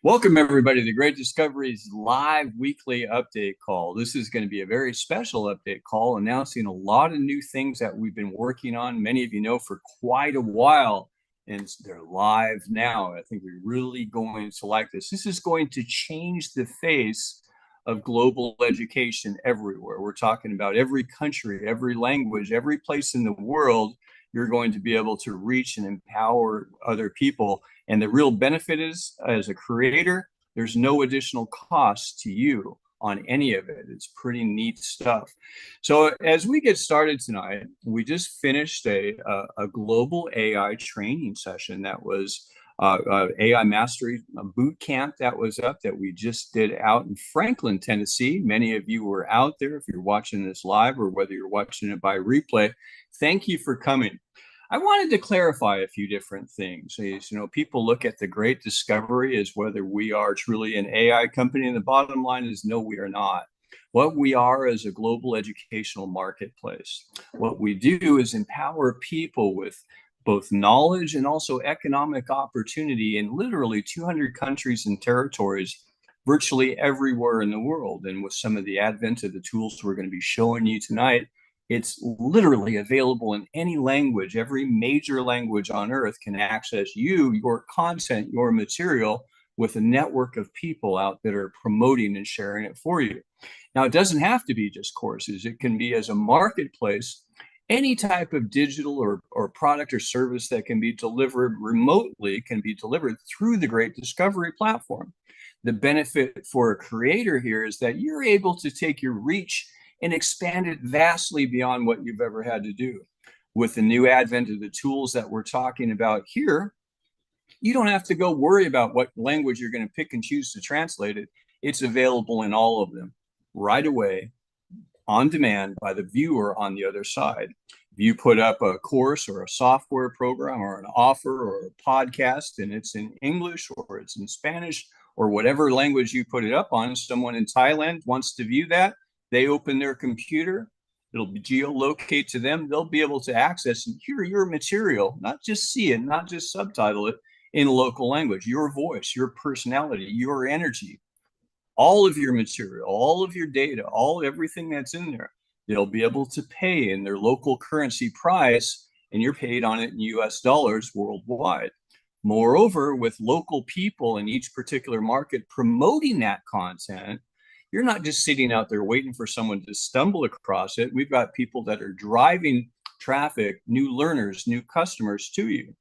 Welcome, everybody, to the Great Discoveries live weekly update call. This is going to be a very special update call announcing a lot of new things that we've been working on. Many of you know for quite a while, and they're live now. I think we're really going to like this. This is going to change the face of global education everywhere. We're talking about every country, every language, every place in the world. You're going to be able to reach and empower other people. And the real benefit is, as a creator, there's no additional cost to you on any of it. It's pretty neat stuff. So as we get started tonight, we just finished a global AI training session that was AI Mastery Boot Camp that was up that we just did out in Franklin, Tennessee. Many of you were out there if you're watching this live or whether you're watching it by replay. Thank you for coming. I wanted to clarify a few different things. People look at the Great Discovery as whether we are truly an AI company, and the bottom line is no, we are not. What we are is a global educational marketplace. What we do is empower people with both knowledge and also economic opportunity in literally 200 countries and territories, virtually everywhere in the world. And with some of the advent of the tools we're going to be showing you tonight, it's literally available in any language. Every major language on earth can access you, your content, your material with a network of people out that are promoting and sharing it for you. Now, it doesn't have to be just courses. It can be as a marketplace, any type of digital or product or service that can be delivered remotely can be delivered through the Great Discovery platform. The benefit for a creator here is that you're able to take your reach and expand it vastly beyond what you've ever had to do. With the new advent of the tools that we're talking about here, you don't have to go worry about what language you're going to pick and choose to translate it. It's available in all of them right away, on demand by the viewer on the other side. If you put up a course or a software program or an offer or a podcast and it's in English or it's in Spanish or whatever language you put it up on, someone in Thailand wants to view that, they open their computer, it'll be geolocate to them, they'll be able to access and hear your material, not just see it, not just subtitle it in local language, your voice, your personality, your energy, all of your material, all of your data, everything that's in there. They'll be able to pay in their local currency price, and you're paid on it in US dollars worldwide. Moreover, with local people in each particular market promoting that content, you're not just sitting out there waiting for someone to stumble across it. We've got people that are driving traffic, new learners, new customers to you.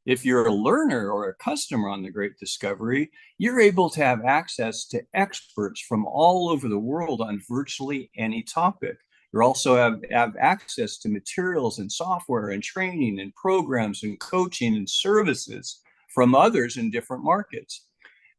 If you're a learner or a customer on the Great Discovery, you're able to have access to experts from all over the world on virtually any topic. You also have access to materials and software and training and programs and coaching and services from others in different markets.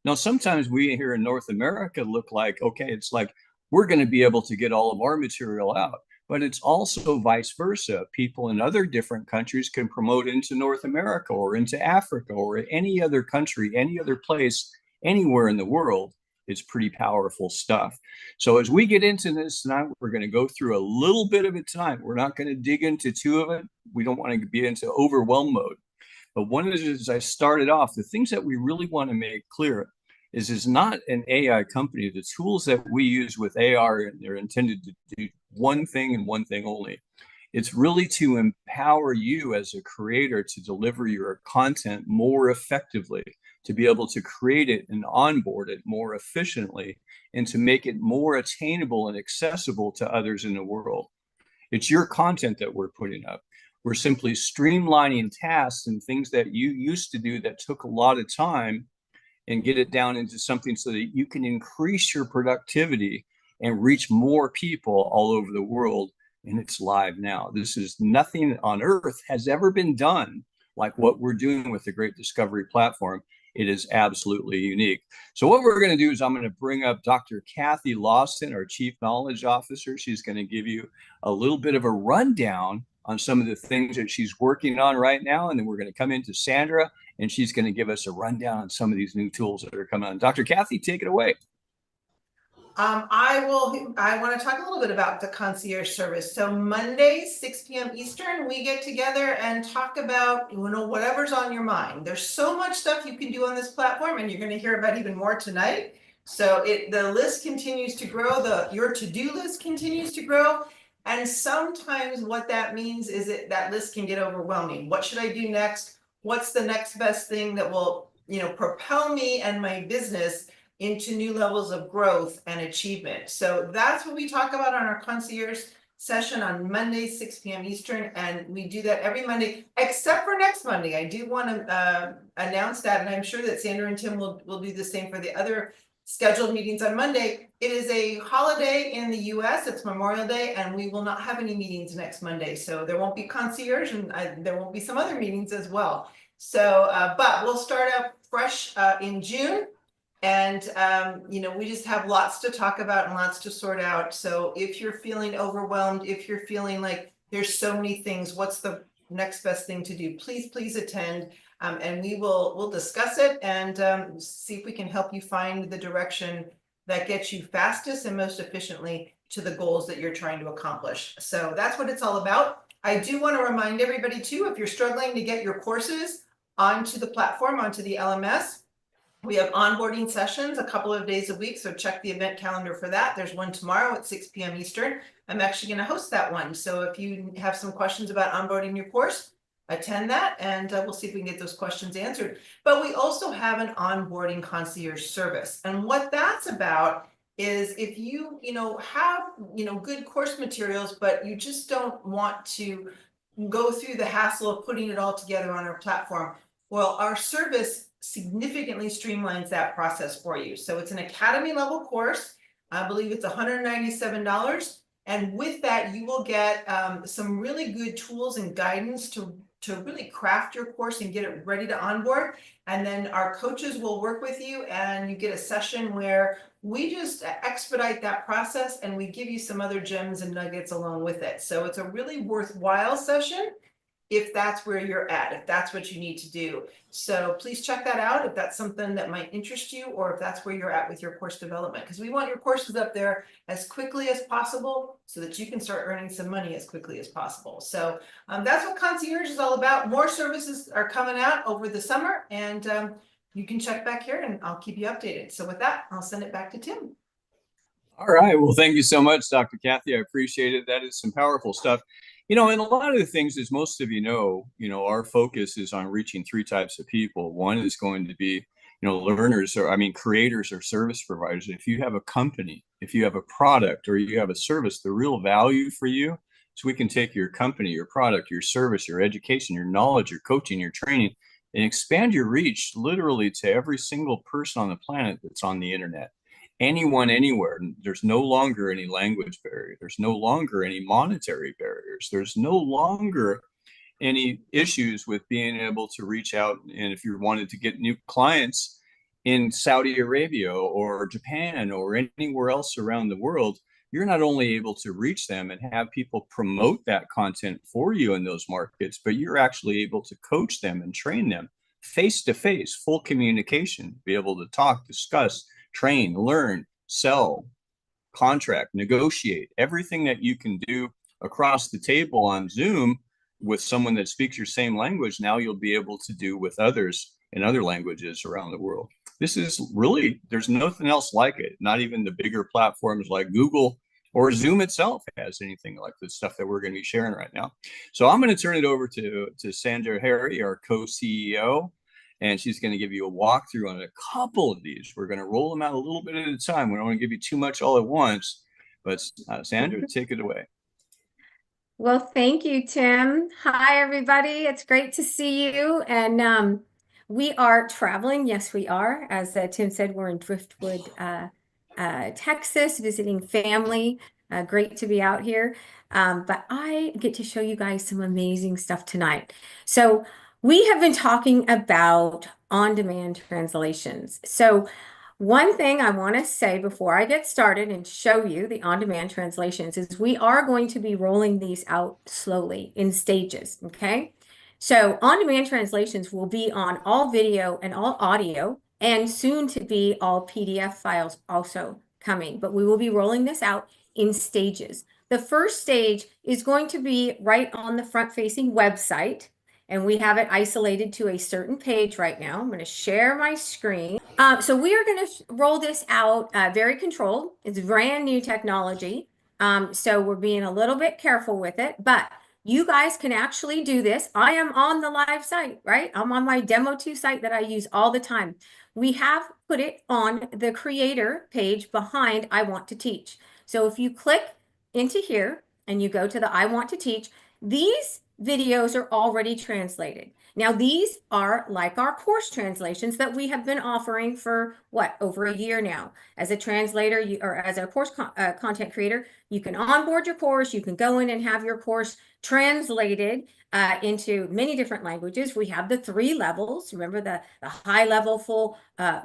Now, sometimes we here in North America look like, okay, it's like we're going to be able to get all of our material out, but it's also vice versa. People in other different countries can promote into North America or into Africa or any other country, any other place, anywhere in the world. It's pretty powerful stuff. So as we get into this tonight, we're going to go through a little bit of it tonight. We're not going to dig into two of it. We don't want to be into overwhelm mode. But one is, as I started off, the things that we really want to make clear is not an AI company. The tools that we use with AI, they're intended to do one thing and one thing only. It's really to empower you as a creator to deliver your content more effectively, to be able to create it and onboard it more efficiently, and to make it more attainable and accessible to others in the world. It's your content that we're putting up. We're simply streamlining tasks and things that you used to do that took a lot of time and get it down into something so that you can increase your productivity and reach more people all over the world. And it's live now. This is nothing on earth has ever been done like what we're doing with the Great Discovery platform. It is absolutely unique. So what we're going to do is I'm going to bring up Dr. Kathy Lawson, our Chief Knowledge Officer. She's going to give you a little bit of a rundown on some of the things that she's working on right now. And then we're going to come into Sandra, and she's going to give us a rundown on some of these new tools that are coming on. Dr. Kathy, take it away. I want to talk a little bit about the concierge service. So Mondays, 6 p.m. Eastern, we get together and talk about, whatever's on your mind. There's so much stuff you can do on this platform, and you're going to hear about even more tonight. So the list continues to grow, your to-do list continues to grow. And sometimes what that means is that list can get overwhelming. What should I do next? What's the next best thing that will, propel me and my business into new levels of growth and achievement? So that's what we talk about on our concierge session on Monday, 6 p.m. Eastern. And we do that every Monday, except for next Monday. I do want to announce that, and I'm sure that Sandra and Tim will do the same for the other scheduled meetings on Monday. It is a holiday in the US, it's Memorial Day, and we will not have any meetings next Monday. So there won't be concierge, and there won't be some other meetings as well. So, but we'll start out fresh in June. And, we just have lots to talk about and lots to sort out. So if you're feeling overwhelmed, if you're feeling like there's so many things, what's the next best thing to do? Please attend. And we'll discuss it and see if we can help you find the direction that gets you fastest and most efficiently to the goals that you're trying to accomplish. So that's what it's all about. I do want to remind everybody too, if you're struggling to get your courses onto the platform, onto the LMS, we have onboarding sessions a couple of days a week, so check the event calendar for that. There's one tomorrow at 6 p.m. Eastern. I'm actually going to host that one. So if you have some questions about onboarding your course, attend that, and we'll see if we can get those questions answered. But we also have an onboarding concierge service. And what that's about is if you, have, good course materials, but you just don't want to go through the hassle of putting it all together on our platform. Well, our service significantly streamlines that process for you. So it's an academy level course. I believe it's $197. And with that, you will get some really good tools and guidance to really craft your course and get it ready to onboard. And then our coaches will work with you, and you get a session where we just expedite that process and we give you some other gems and nuggets along with it. So it's a really worthwhile session if that's where you're at, if that's what you need to do. So please check that out if that's something that might interest you, or if that's where you're at with your course development, because we want your courses up there as quickly as possible so that you can start earning some money as quickly as possible. So that's what concierge is all about. More services are coming out over the summer, and you can check back here and I'll keep you updated. So with that, I'll send it back to Tim. All right. Well, thank you so much, Dr. Kathy. I appreciate it. That is some powerful stuff. And a lot of the things, as most of our focus is on reaching three types of people. One is going to be, learners, or creators or service providers. If you have a company, if you have a product, or you have a service, the real value for you is we can take your company, your product, your service, your education, your knowledge, your coaching, your training, and expand your reach literally to every single person on the planet that's on the internet. Anyone, anywhere. There's no longer any language barrier. There's no longer any monetary barriers. There's no longer any issues with being able to reach out. And if you wanted to get new clients in Saudi Arabia or Japan or anywhere else around the world, you're not only able to reach them and have people promote that content for you in those markets, but you're actually able to coach them and train them face to face, full communication, be able to talk, discuss, train, learn, sell, contract, negotiate, everything that you can do across the table on Zoom with someone that speaks your same language. Now you'll be able to do with others in other languages around the world. This is really, there's nothing else like it. Not even the bigger platforms like Google or Zoom itself has anything like the stuff that we're going to be sharing right now. So I'm going to turn it over to Sandra Harry, our co-CEO, and she's going to give you a walkthrough on a couple of these. We're going to roll them out a little bit at a time. We don't want to give you too much all at once, but Sandra, take it away. Well, thank you, Tim. Hi, everybody. It's great to see you. And we are traveling. Yes, we are. As Tim said, we're in Driftwood, Texas, visiting family. Great to be out here. But I get to show you guys some amazing stuff tonight. So we have been talking about on-demand translations. So one thing I want to say before I get started and show you the on-demand translations is we are going to be rolling these out slowly in stages, okay? So on-demand translations will be on all video and all audio, and soon to be all PDF files also coming, but we will be rolling this out in stages. The first stage is going to be right on the front-facing website, and we have it isolated to a certain page right now. I'm going to share my screen. So we are going to roll this out very controlled. It's brand new technology. So we're being a little bit careful with it, but you guys can actually do this. I am on the live site, right? I'm on my Demo 2 site that I use all the time. We have put it on the creator page behind I Want to Teach. So if you click into here and you go to the I Want to Teach, these videos are already translated. Now, these are like our course translations that we have been offering for what, over a year now. As a translator or as a course content creator, you can onboard your course, you can go in and have your course translated into many different languages. We have the 3 levels. Remember the high level, full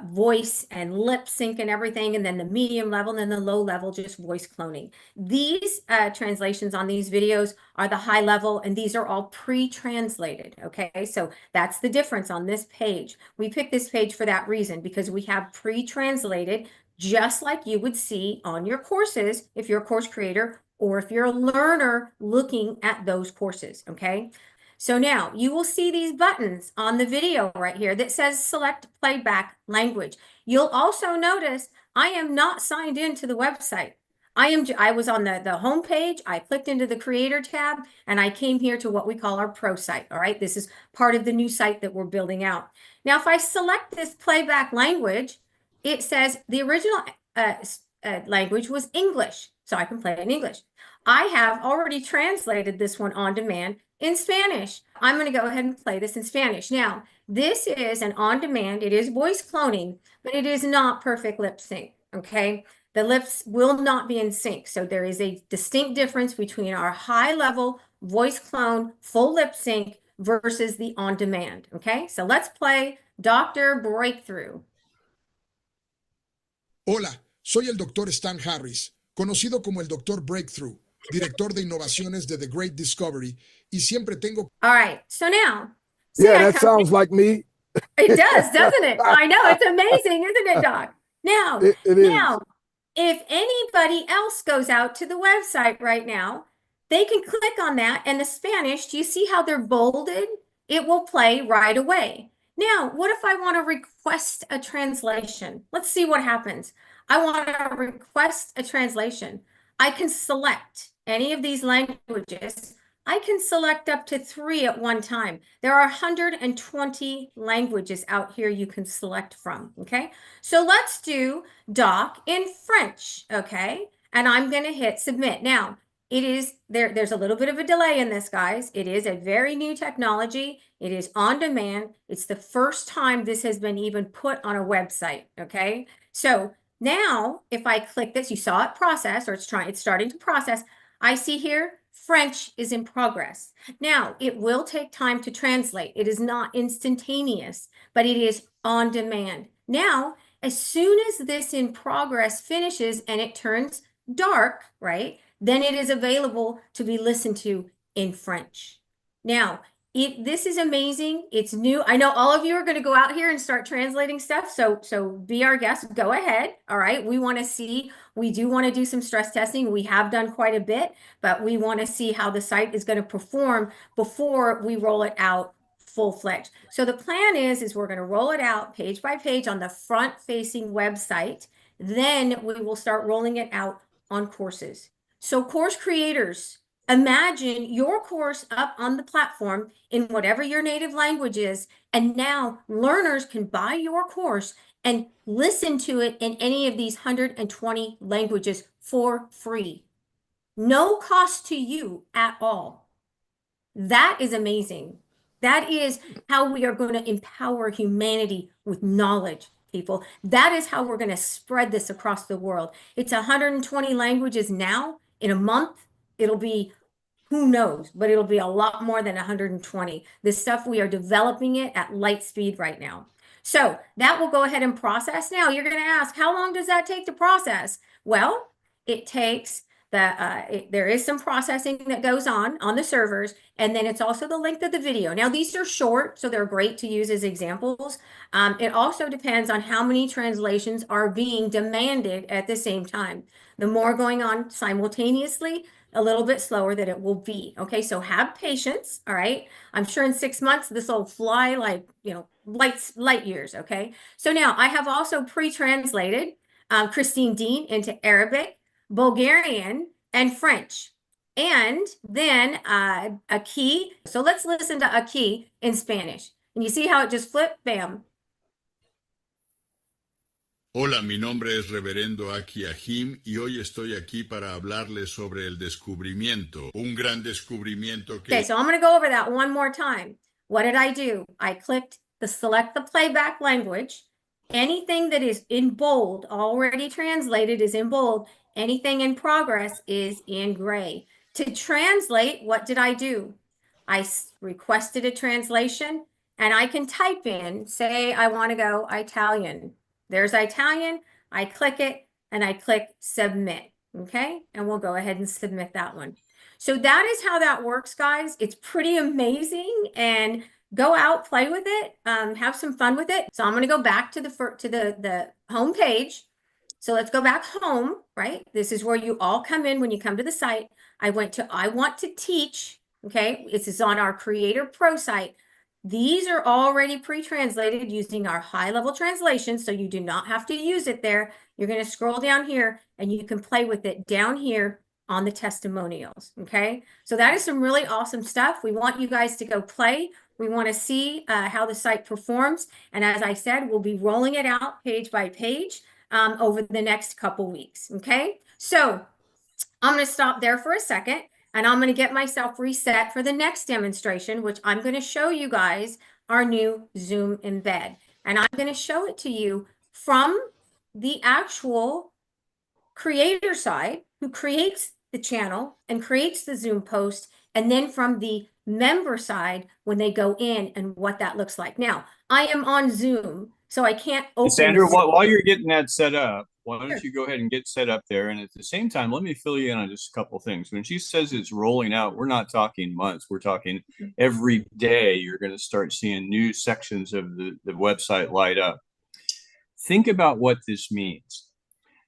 voice and lip sync and everything, and then the medium level, and then the low level, just voice cloning. These translations on these videos are the high level, and these are all pre-translated, okay? So that's the difference on this page. We picked this page for that reason, because we have pre-translated, just like you would see on your courses if you're a course creator or if you're a learner looking at those courses, okay? So now you will see these buttons on the video right here that says select playback language. You'll also notice I am not signed into the website. I was on the home page. I clicked into the creator tab and I came here to what we call our pro site. All right. This is part of the new site that we're building out. Now, if I select this playback language, it says the original language was English. So I can play it in English. I have already translated this one on demand in Spanish. I'm going to go ahead and play this in Spanish. Now, this is an on-demand. It is voice cloning, but it is not perfect lip sync, okay? The lips will not be in sync. So there is a distinct difference between our high-level voice clone full lip sync versus the on-demand, okay? So let's play Dr. Breakthrough. Hola, soy el Dr. Stan Harris, conocido como el Dr. Breakthrough, director de innovaciones de The Great Discovery, y siempre tengo... All right, so now... Yeah, that sounds like me. It does, doesn't it? I know, it's amazing, isn't it, Doc? Now, it is. If anybody else goes out to the website right now, they can click on that, and the Spanish, do you see how they're bolded? It will play right away. Now, what if I want to request a translation? Let's see what happens. I want to request a translation. I can select any of these languages. I can select up to 3 at one time. There are 120 languages out here you can select from, okay? So let's do doc in French, okay? And I'm going to hit submit. Now, it is there's a little bit of a delay in this, guys. It is a very new technology. It is on demand. It's the first time this has been even put on a website, okay? So now, if I click this, you saw it process, or it's starting to process. I see here, French is in progress. Now, it will take time to translate. It is not instantaneous, but it is on demand. Now, as soon as this in progress finishes and it turns dark, right, then it is available to be listened to in French. Now, this is amazing. It's new. I know all of you are going to go out here and start translating stuff. So be our guest. Go ahead. All right. We want to see. We do want to do some stress testing. We have done quite a bit, but we want to see how the site is going to perform before we roll it out full-fledged. So the plan is we're going to roll it out page by page on the front-facing website. Then we will start rolling it out on courses. So course creators, imagine your course up on the platform in whatever your native language is, and now learners can buy your course and listen to it in any of these 120 languages for free. No cost to you at all. That is amazing. That is how we are going to empower humanity with knowledge, people. That is how we're going to spread this across the world. It's 120 languages now. In a month, it'll be, who knows, but it'll be a lot more than 120. This stuff, we are developing it at light speed right now. So that will go ahead and process. Now you're going to ask, how long does that take to process? Well, it takes that there is some processing that goes on the servers, and then it's also the length of the video. Now, these are short, so they're great to use as examples. It also depends on how many translations are being demanded at the same time. The more going on simultaneously, a little bit slower that it will be. Okay, so have patience. All right, I'm sure in 6 months this will fly like, you know, light years. Okay, so now I have also pre-translated Christine Dean into Arabic, Bulgarian, and French. And then a key. So let's listen to a key in Spanish. And you see how it just flipped? Bam. Hola, mi nombre es Reverendo Aki Ahim y hoy estoy aquí para hablarles sobre el descubrimiento, un gran descubrimiento que... Okay, so I'm going to go over that one more time. What did I do? I clicked the select the playback language. Anything that is in bold, already translated, is in bold. Anything in progress is in gray. To translate, what did I do? I requested a translation, and I can type in, say I want to go Italian. There's Italian. I click it, and I click submit. Okay, and we'll go ahead and submit that one. So that is how that works, guys. It's pretty amazing, and go out, play with it, have some fun with it. So I'm going to go back to the home page. So let's go back home, right? This is where you all come in when you come to the site. I went to I want to teach. Okay, this is on our Creator Pro site. These are already pre-translated using our high-level translation, so you do not have to use it there. You're going to scroll down here, and you can play with it down here on the testimonials. Okay, so that is some really awesome stuff. We want you guys to go play. We want to see how the site performs. And as I said, we'll be rolling it out page by page over the next couple weeks. Okay, so I'm going to stop there for a second, and I'm going to get myself reset for the next demonstration, which I'm going to show you guys our new Zoom embed. And I'm going to show it to you from the actual creator side, who creates the channel and creates the Zoom post, and then from the member side when they go in and what that looks like. Now, I am on Zoom, so I can't open Sandra, Zoom. while you're getting that set up, why don't you go ahead and get set up there? And at the same time, let me fill you in on just a couple of things. When she says it's rolling out, we're not talking months. We're talking every day you're going to start seeing new sections of the website light up. Think about what this means.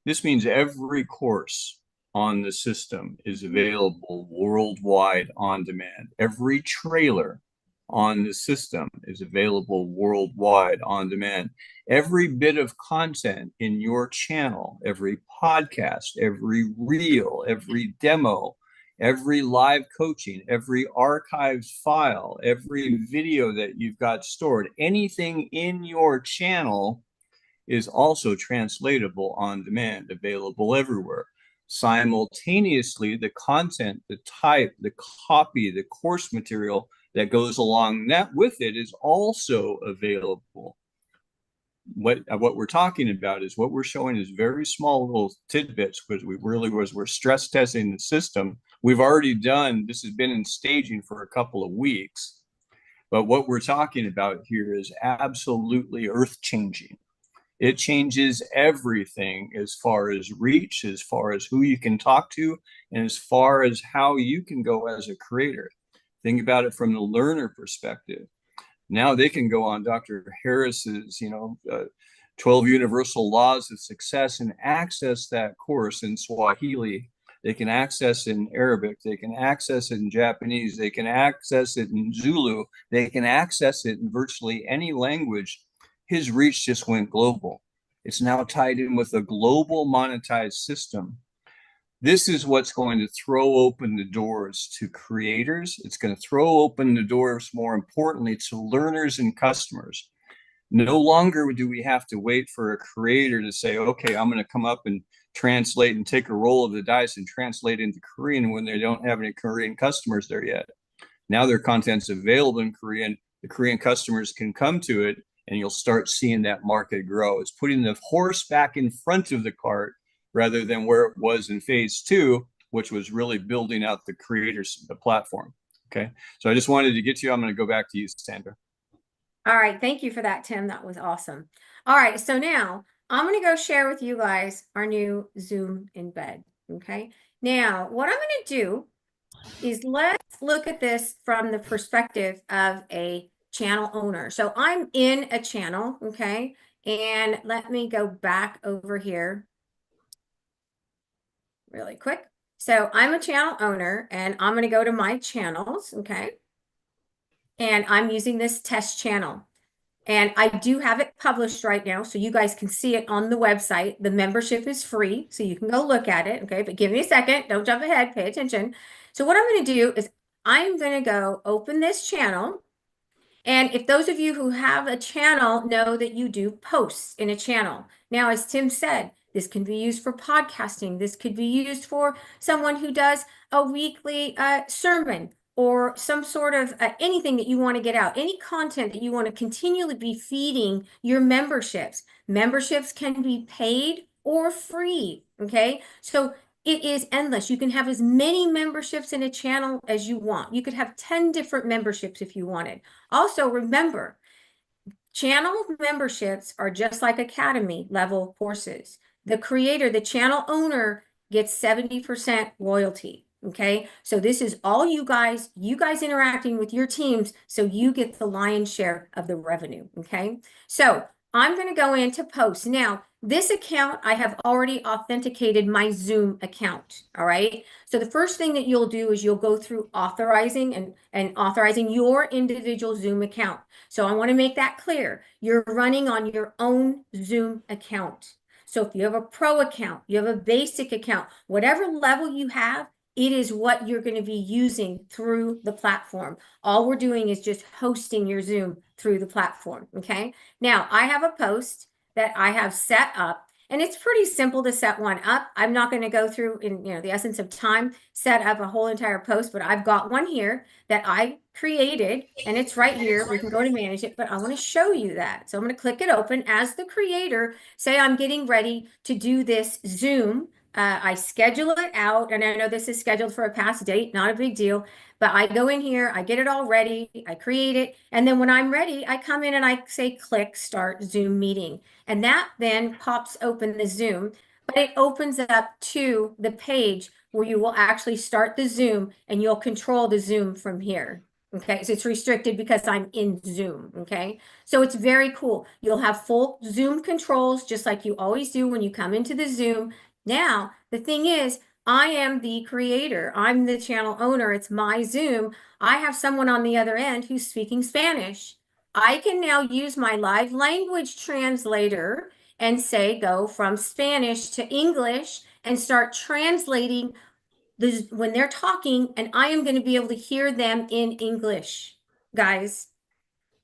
This means every course on the system is available worldwide on demand. Every trailer on the system is available worldwide on demand. Every bit of content in your channel, every podcast, every reel, every demo, every live coaching, every archived file, every video that you've got stored, anything in your channel is also translatable on demand, available everywhere. Simultaneously, the content, the type, the copy, the course material that goes along with it is also available. What we're talking about is what we're showing is very small little tidbits, because we're stress testing the system. We've already done, this has been in staging for a couple of weeks, but what we're talking about here is absolutely earth-changing. It changes everything as far as reach, as far as who you can talk to, and as far as how you can go as a creator. Think about it from the learner perspective. Now they can go on Dr. Harris's, 12 Universal Laws of Success and access that course in Swahili. They can access it in Arabic. They can access it in Japanese. They can access it in Zulu. They can access it in virtually any language. His reach just went global. It's now tied in with a global monetized system. This is what's going to throw open the doors to creators. It's going to throw open the doors, more importantly, to learners and customers. No longer do we have to wait for a creator to say, okay, I'm going to come up and translate and take a roll of the dice and translate into Korean when they don't have any Korean customers there yet. Now their content's available in Korean. The Korean customers can come to it, and you'll start seeing that market grow. It's putting the horse back in front of the cart rather than where it was in phase 2, which was really building out the creators, the platform. Okay, so I just wanted to get to you. I'm going to go back to you, Sandra. All right, thank you for that, Tim. That was awesome. All right, so now I'm going to go share with you guys our new Zoom embed. Okay. Now, what I'm going to do is let's look at this from the perspective of a channel owner. So I'm in a channel, okay? And let me go back over here really quick. So I'm a channel owner and I'm going to go to my channels, okay? And I'm using this test channel. And I do have it published right now, so you guys can see it on the website. The membership is free, so you can go look at it, okay? But give me a second, don't jump ahead, pay attention. So what I'm going to do is I'm going to go open this channel. And if those of you who have a channel know that you do posts in a channel. Now, as Tim said, this can be used for podcasting. This could be used for someone who does a weekly sermon or some sort of anything that you want to get out, any content that you want to continually be feeding your memberships. Memberships can be paid or free, okay? So it is endless. You can have as many memberships in a channel as you want. You could have 10 different memberships if you wanted. Also, remember, channel memberships are just like academy level courses. The creator, the channel owner gets 70% royalty. Okay, so this is all you guys interacting with your teams, so you get the lion's share of the revenue. Okay, so I'm going to go into posts. Now, this account, I have already authenticated my Zoom account. All right, so the first thing that you'll do is you'll go through authorizing and authorizing your individual Zoom account. So I want to make that clear. You're running on your own Zoom account. So if you have a pro account, you have a basic account, whatever level you have, it is what you're going to be using through the platform. All we're doing is just hosting your Zoom through the platform. Okay. Now I have a post that I have set up, and it's pretty simple to set one up. I'm not going to go through in the essence of time, set up a whole entire post, but I've got one here that I created, and it's right here. We can go to manage it, but I want to show you that. So I'm going to click it open as the creator, say I'm getting ready to do this Zoom. I schedule it out, and I know this is scheduled for a past date, not a big deal, but I go in here, I get it all ready, I create it, and then when I'm ready, I come in and I say click start Zoom meeting, and that then pops open the Zoom, but it opens up to the page where you will actually start the Zoom and you'll control the Zoom from here. Okay, so it's restricted because I'm in Zoom, okay? So it's very cool. You'll have full Zoom controls just like you always do when you come into the Zoom. Now, the thing is, I am the creator. I'm the channel owner. It's my Zoom. I have someone on the other end who's speaking Spanish. I can now use my live language translator and say, go from Spanish to English and start translating when they're talking, and I am going to be able to hear them in English, guys.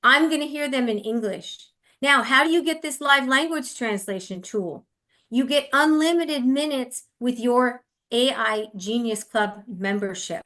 I'm going to hear them in English. Now, how do you get this live language translation tool? You get unlimited minutes with your AI Genius Club membership.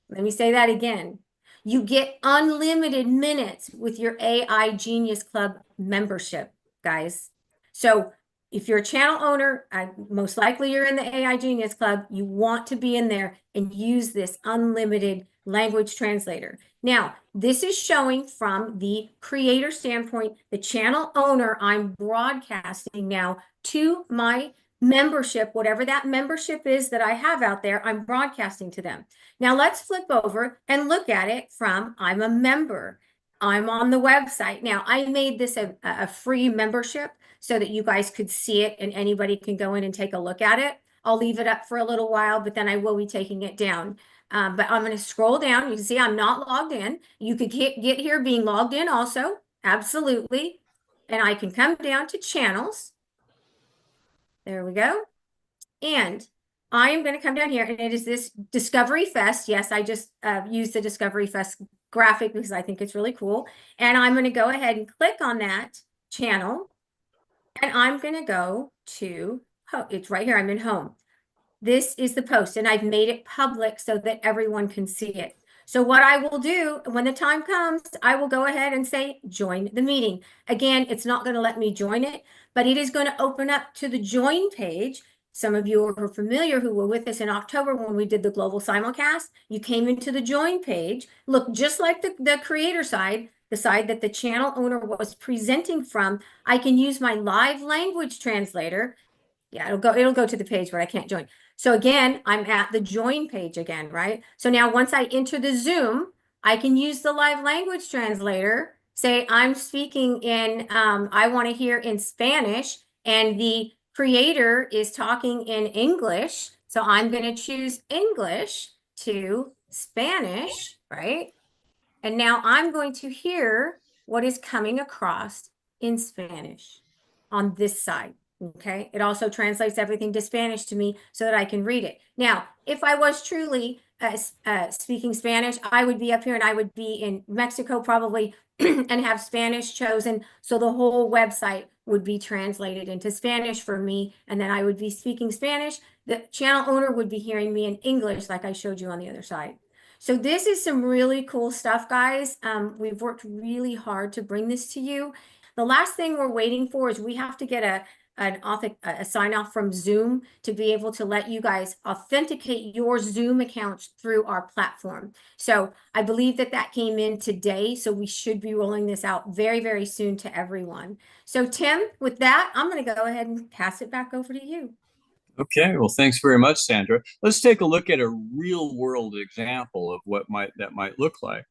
Let me say that again. You get unlimited minutes with your AI Genius Club membership, guys. So if you're a channel owner, most likely you're in the AI Genius Club, you want to be in there and use this unlimited language translator. Now, this is showing from the creator standpoint, the channel owner. I'm broadcasting now to my membership, whatever that membership is that I have out there, I'm broadcasting to them. Now let's flip over and look at it from I'm a member. I'm on the website. Now I made this a free membership so that you guys could see it and anybody can go in and take a look at it. I'll leave it up for a little while, but then I will be taking it down. But I'm going to scroll down. You can see I'm not logged in. You could get here being logged in also. Absolutely. And I can come down to channels. There we go. And I am going to come down here, and it is this Discovery Fest. Yes, I just used the Discovery Fest graphic because I think it's really cool. And I'm going to go ahead and click on that channel. And I'm going to go to, it's right here. I'm in home. This is the post, and I've made it public so that everyone can see it. So what I will do when the time comes, I will go ahead and say, join the meeting. Again, it's not going to let me join it, but it is going to open up to the join page. Some of you are familiar who were with us in October when we did the global simulcast. You came into the join page. Look, just like the creator side, the side that the channel owner was presenting from, I can use my live language translator. Yeah, it'll go to the page, but I can't join. So again, I'm at the join page again, right? So now once I enter the Zoom, I can use the live language translator, say I'm speaking in, I want to hear in Spanish, and the creator is talking in English. So I'm going to choose English to Spanish, right? And now I'm going to hear what is coming across in Spanish on this side. Okay. It also translates everything to Spanish to me so that I can read it. Now, if I was truly speaking Spanish, I would be up here and I would be in Mexico probably and have Spanish chosen. So the whole website would be translated into Spanish for me. And then I would be speaking Spanish. The channel owner would be hearing me in English, like I showed you on the other side. So this is some really cool stuff, guys. We've worked really hard to bring this to you. The last thing we're waiting for is we have to get a sign off from Zoom to be able to let you guys authenticate your Zoom accounts through our platform. So I believe that came in today. So we should be rolling this out very, very soon to everyone. So Tim, with that, I'm going to go ahead and pass it back over to you. Okay, well, thanks very much, Sandra. Let's take a look at a real world example of what that might look like.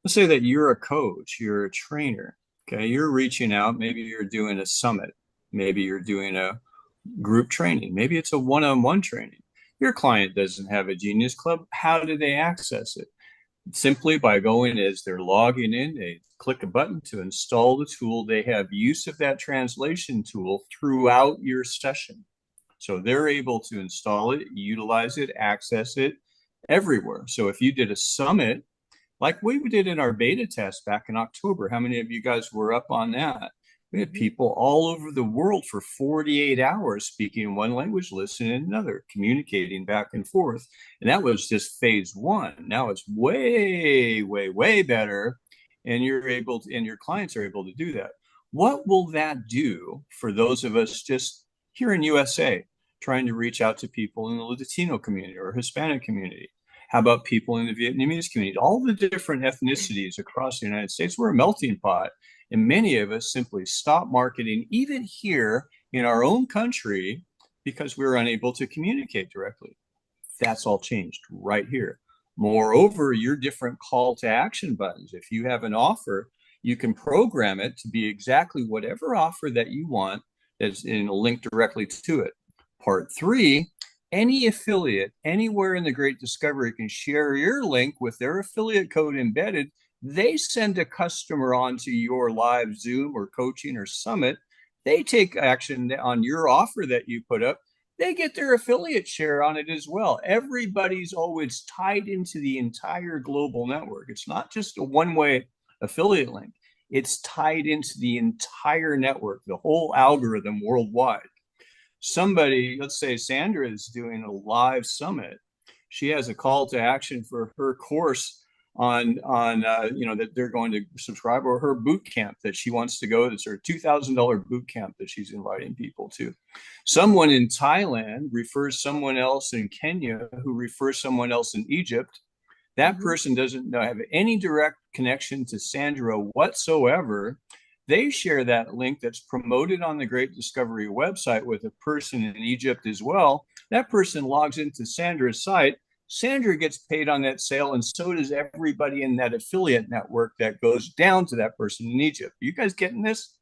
Let's say that you're a coach, you're a trainer, okay? You're reaching out, maybe you're doing a summit, maybe you're doing a group training, maybe it's a one-on-one training. Your client doesn't have a Genius Club. How do they access it? Simply by going as they're logging in, they click a button to install the tool. They have use of that translation tool throughout your session. So they're able to install it, utilize it, access it everywhere. So if you did a summit, like we did in our beta test back in October, how many of you guys were up on that? We had people all over the world for 48 hours speaking one language, listening another, communicating back and forth. And that was just phase one. Now it's way, way, way better. And you're able to, and your clients are able to do that. What will that do for those of us just here in USA, trying to reach out to people in the Latino community or Hispanic community? How about people in the Vietnamese community? All the different ethnicities across the United States, we're a melting pot. And many of us simply stop marketing, even here in our own country, because we were unable to communicate directly. That's all changed right here. Moreover, your different call to action buttons. If you have an offer, you can program it to be exactly whatever offer that you want that's in a link directly to it. Part three, any affiliate anywhere in the Great Discovery can share your link with their affiliate code embedded. They send a customer onto your live Zoom or coaching or summit. They take action on your offer that you put up. They get their affiliate share on it as well. Everybody's always tied into the entire global network. It's not just a one-way affiliate link. It's tied into the entire network, the whole algorithm worldwide. Somebody, let's say Sandra is doing a live summit. She has a call to action for her course on that they're going to subscribe, or her boot camp that she wants to go. That's her $2,000 boot camp that she's inviting people to. Someone in Thailand refers someone else in Kenya, who refers someone else in Egypt. That person doesn't have any direct connection to Sandra whatsoever. They share that link that's promoted on the Great Discovery website with a person in Egypt as well. That person logs into Sandra's site. Sandra gets paid on that sale, and so does everybody in that affiliate network that goes down to that person in Egypt. You guys getting this?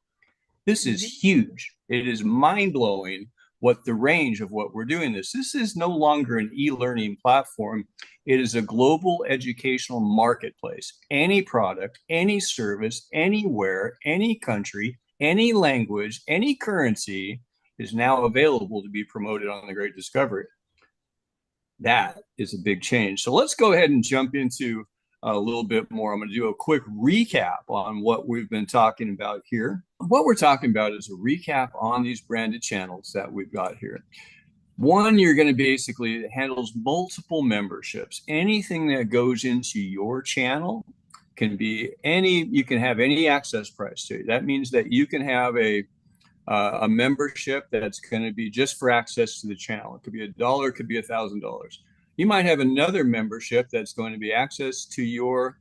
This is huge. It is mind-blowing what the range of what we're doing this. This is no longer an e-learning platform. It is a global educational marketplace. Any product, any service, anywhere, any country, any language, any currency is now available to be promoted on the Great Discovery. That is a big change. So let's go ahead and jump into a little bit more. I'm going to do a quick recap on what we've been talking about here. What we're talking about is a recap on these branded channels that we've got here. One, you're going to basically, it handles multiple memberships. Anything that goes into your channel can be you can have any access price to it. That means that you can have a membership that's going to be just for access to the channel. It could be $1, it could be $1,000. You might have another membership that's going to be access to your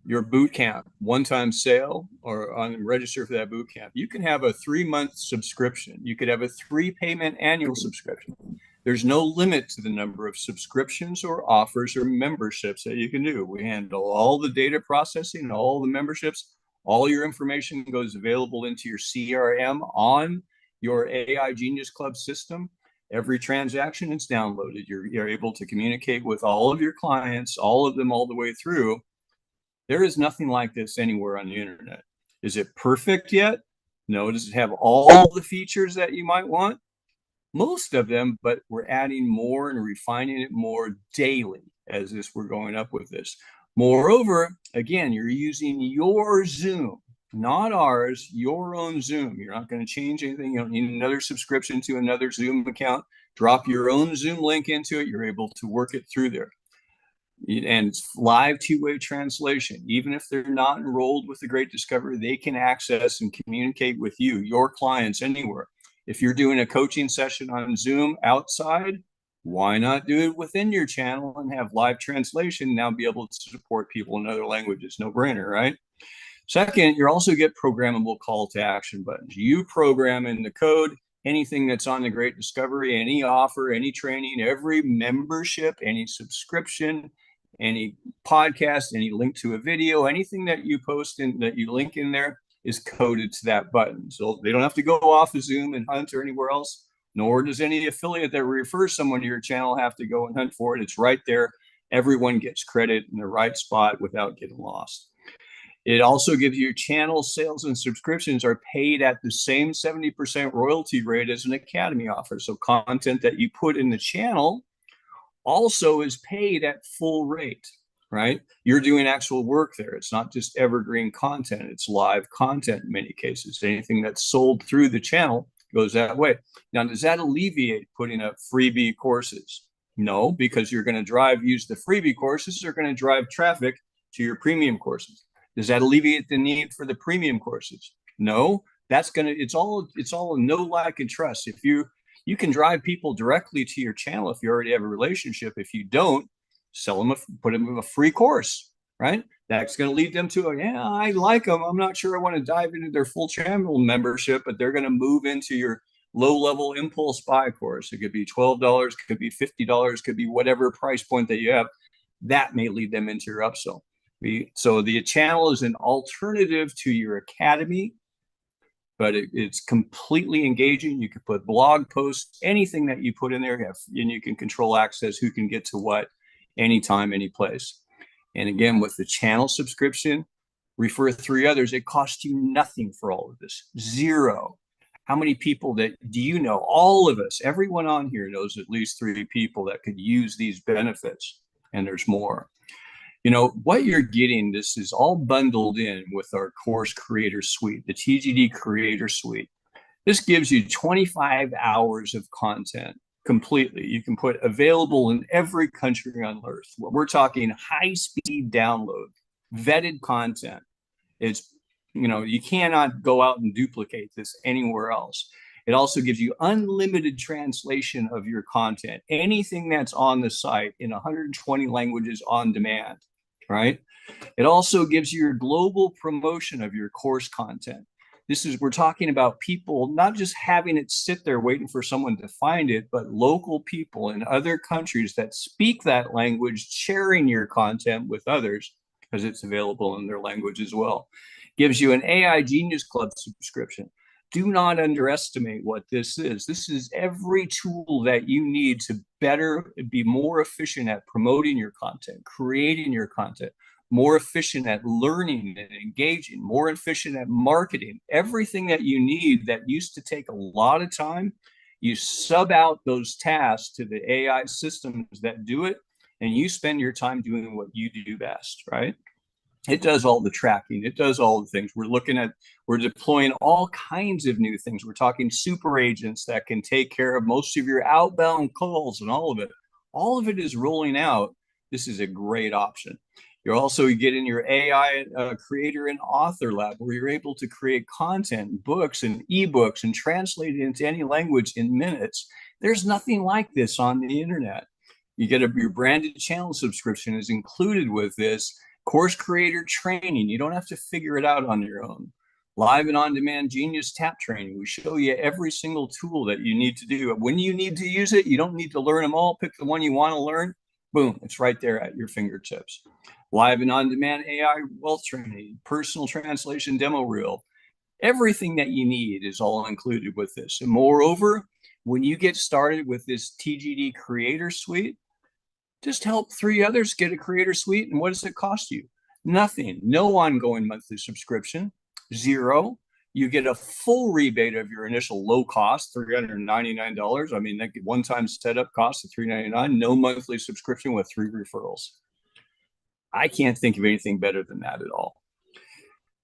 your boot camp, one-time sale, or on register for that boot camp, you can have a 3-month subscription. You could have a 3-payment annual subscription. There's no limit to the number of subscriptions or offers or memberships that you can do. We handle all the data processing, all the memberships, all your information goes available into your CRM on your AI Genius Club system. Every transaction is downloaded. You're able to communicate with all of your clients, all of them all the way through. There is nothing like this anywhere on the internet. Is it perfect yet? No. Does it have all the features that you might want? Most of them, but we're adding more and refining it more daily as we're going up with this. Moreover, again, you're using your Zoom, not ours, your own Zoom. You're not going to change anything. You don't need another subscription to another Zoom account. Drop your own Zoom link into it. You're able to work it through there. And it's live two-way translation. Even if they're not enrolled with the Great Discovery, they can access and communicate with you, your clients, anywhere. If you're doing a coaching session on Zoom outside, why not do it within your channel and have live translation, now be able to support people in other languages? No brainer, right? Second, you also get programmable call to action buttons. You program in the code anything that's on the Great Discovery, any offer, any training, every membership, any subscription, any podcast, any link to a video, anything that you post in, that you link in there, is coded to that button. So they don't have to go off of Zoom and hunt or anywhere else, nor does any affiliate that refers someone to your channel have to go and hunt for it. It's right there. Everyone gets credit in the right spot without getting lost. It also gives you channel sales and subscriptions are paid at the same 70% royalty rate as an academy offer. So content that you put in the channel also is paid at full rate, right? You're doing actual work there. It's not just evergreen content. It's live content in many cases. Anything that's sold through the channel goes that way. Now, does that alleviate putting up freebie courses? No, because you're going to use the freebie courses are going to drive traffic to your premium courses. Does that alleviate the need for the premium courses? No, it's all a know, like, and trust. If you can drive people directly to your channel if you already have a relationship. If you don't, put them in a free course, right? That's going to lead them to, yeah, I like them. I'm not sure I want to dive into their full channel membership, but they're going to move into your low-level impulse buy course. It could be $12, could be $50, could be whatever price point that you have. That may lead them into your upsell. So the channel is an alternative to your academy, but it's completely engaging. You can put blog posts, anything that you put in there, and you can control access, who can get to what, anytime, any place. And again, with the channel subscription, refer 3 others. It costs you nothing for all of this. 0. How many people do you know? All of us, everyone on here knows at least 3 people that could use these benefits, and there's more. You know, what you're getting, this is all bundled in with our course creator suite, the TGD creator suite. This gives you 25 hours of content completely. You can put available in every country on earth. We're talking high-speed download, vetted content. It's, you cannot go out and duplicate this anywhere else. It also gives you unlimited translation of your content, anything that's on the site in 120 languages on demand, right? It also gives you your global promotion of your course content. We're talking about people not just having it sit there waiting for someone to find it, but local people in other countries that speak that language, sharing your content with others because it's available in their language as well. Gives you an AI Genius Club subscription. Do not underestimate what this is. This is every tool that you need to be more efficient at promoting your content, creating your content, more efficient at learning and engaging, more efficient at marketing. Everything that you need that used to take a lot of time, you sub out those tasks to the AI systems that do it, and you spend your time doing what you do best, right? It does all the tracking. It does all the things. We're deploying all kinds of new things. We're talking super agents that can take care of most of your outbound calls and all of it. All of it is rolling out. This is a great option. You're also getting your AI creator and author lab, where you're able to create content, books and ebooks, and translate it into any language in minutes. There's nothing like this on the internet. You get your branded channel subscription is included with this. Course creator training. You don't have to figure it out on your own. Live and on-demand Genius Tap training. We show you every single tool that you need to do. When you need to use it, you don't need to learn them all. Pick the one you want to learn. Boom, it's right there at your fingertips. Live and on-demand AI wealth training, personal translation demo reel. Everything that you need is all included with this. And moreover, when you get started with this TGD Creator Suite, just help 3 others get a Creator Suite. And what does it cost you? Nothing. No ongoing monthly subscription. 0. You get a full rebate of your initial low cost, $399. I mean, that one-time setup cost of $399. No monthly subscription with 3 referrals. I can't think of anything better than that at all.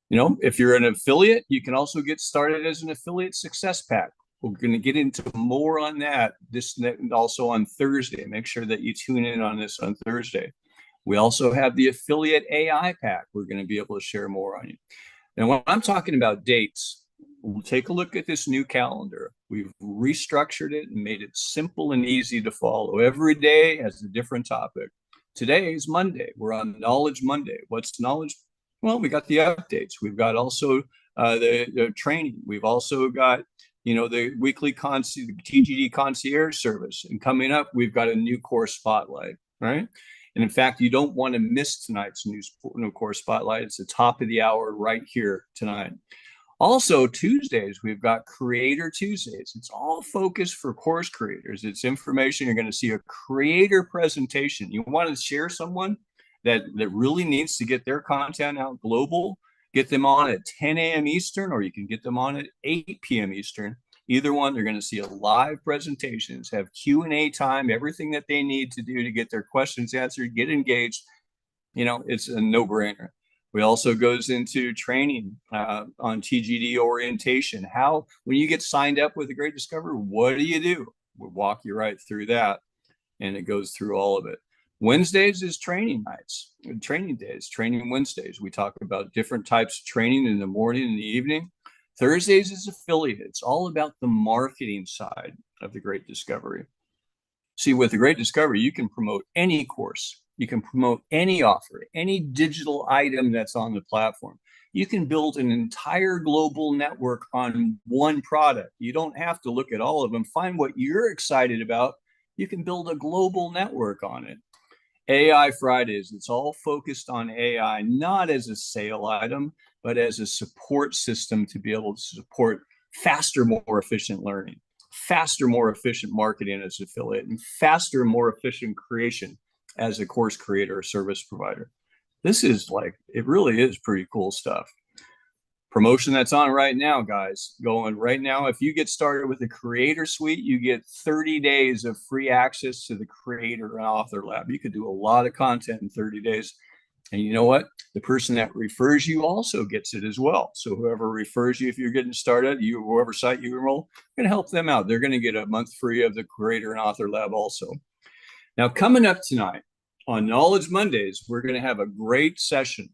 You know, if you're an affiliate, you can also get started as an affiliate success pack. We're going to get into more on that this also on Thursday. Make sure that you tune in on this on Thursday. We also have the affiliate AI pack. We're going to be able to share more on you. And when I'm talking about dates, we'll take a look at this new calendar. We've restructured it and made it simple and easy to follow. Every day has a different topic. Today is Monday. We're on Knowledge Monday. What's knowledge? Well, we got the updates. We've got also the training. We've also got, you know, the weekly TGD concierge service. And coming up, we've got a new course spotlight, right? And in fact, you don't want to miss tonight's new course spotlight. It's the top of the hour right here tonight. Also, Tuesdays, we've got Creator Tuesdays. It's all focused for course creators. It's information. You're going to see a creator presentation. You want to share someone that really needs to get their content out global, get them on at 10 a.m. Eastern, or you can get them on at 8 p.m. Eastern. Either one, they're going to see a live presentations, have Q&A time, everything that they need to do to get their questions answered, get engaged. You know, it's a no-brainer. We also goes into training on TGD orientation. How, when you get signed up with a Great Discovery, what do? We'll walk you right through that. And it goes through all of it. Wednesdays is training nights, training days, training Wednesdays. We talk about different types of training in the morning and the evening. Thursdays is affiliate. It's all about the marketing side of the Great Discovery. See, with the Great Discovery, you can promote any course. You can promote any offer, any digital item that's on the platform. You can build an entire global network on one product. You don't have to look at all of them. Find what you're excited about. You can build a global network on it. AI Fridays, it's all focused on AI, not as a sale item, but as a support system to be able to support faster, more efficient learning, faster, more efficient marketing as an affiliate, and faster, more efficient creation as a course creator or service provider. This is like, it really is pretty cool stuff. Promotion that's on right now, guys, going right now. If you get started with the Creator Suite, you get 30 days of free access to the Creator and Author Lab. You could do a lot of content in 30 days. And you know what? The person that refers you also gets it as well. So whoever refers you, if you're getting started, whoever site you enroll, you're going to help them out. They're going to get a month free of the Creator and Author Lab also. Now, coming up tonight on Knowledge Mondays, we're going to have a great session.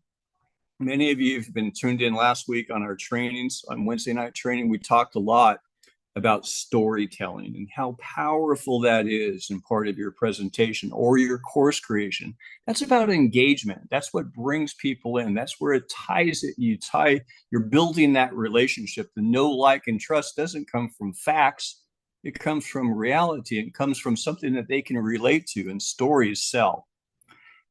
Many of you have been tuned in last week on our trainings, on Wednesday night training. We talked a lot about storytelling and how powerful that is in part of your presentation or your course creation. That's about engagement. That's what brings people in. That's where it ties it. You're building that relationship. The know, like, and trust doesn't come from facts. It comes from reality. It comes from something that they can relate to, and stories sell.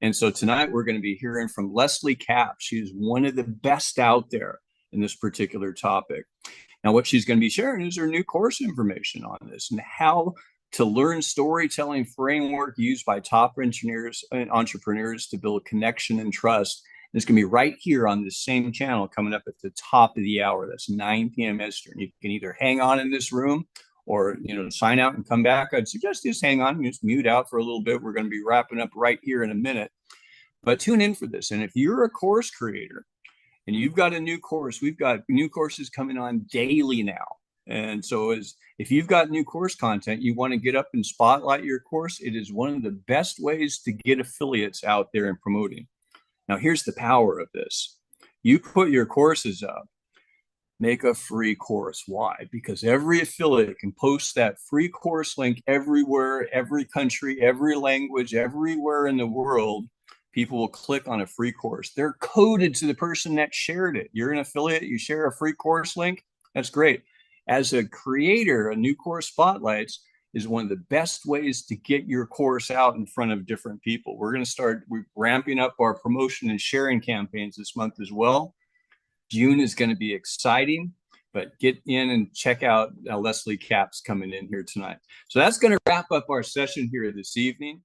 And so tonight we're going to be hearing from Leslie Kapp. She's one of the best out there in this particular topic. Now, what she's going to be sharing is her new course information on this and how to learn storytelling framework used by top engineers and entrepreneurs to build connection and trust. And it's going to be right here on this same channel coming up at the top of the hour. That's 9 p.m. Eastern. You can either hang on in this room or, sign out and come back. I'd suggest just hang on and just mute out for a little bit. We're going to be wrapping up right here in a minute. But tune in for this. And if you're a course creator and you've got a new course, we've got new courses coming on daily now. And so if you've got new course content, you want to get up and spotlight your course, it is one of the best ways to get affiliates out there and promoting. Now, here's the power of this. You put your courses up. Make a free course. Why? Because every affiliate can post that free course link everywhere, every country, every language, everywhere in the world People will click on a free course. They're coded to the person that shared it. You're an affiliate, you share a free course link. That's great. As a creator, a new course spotlights is one of the best ways to get your course out in front of different people. We're ramping up our promotion and sharing campaigns this month as well. June is going to be exciting, but get in and check out Leslie Capps coming in here tonight. So that's going to wrap up our session here this evening.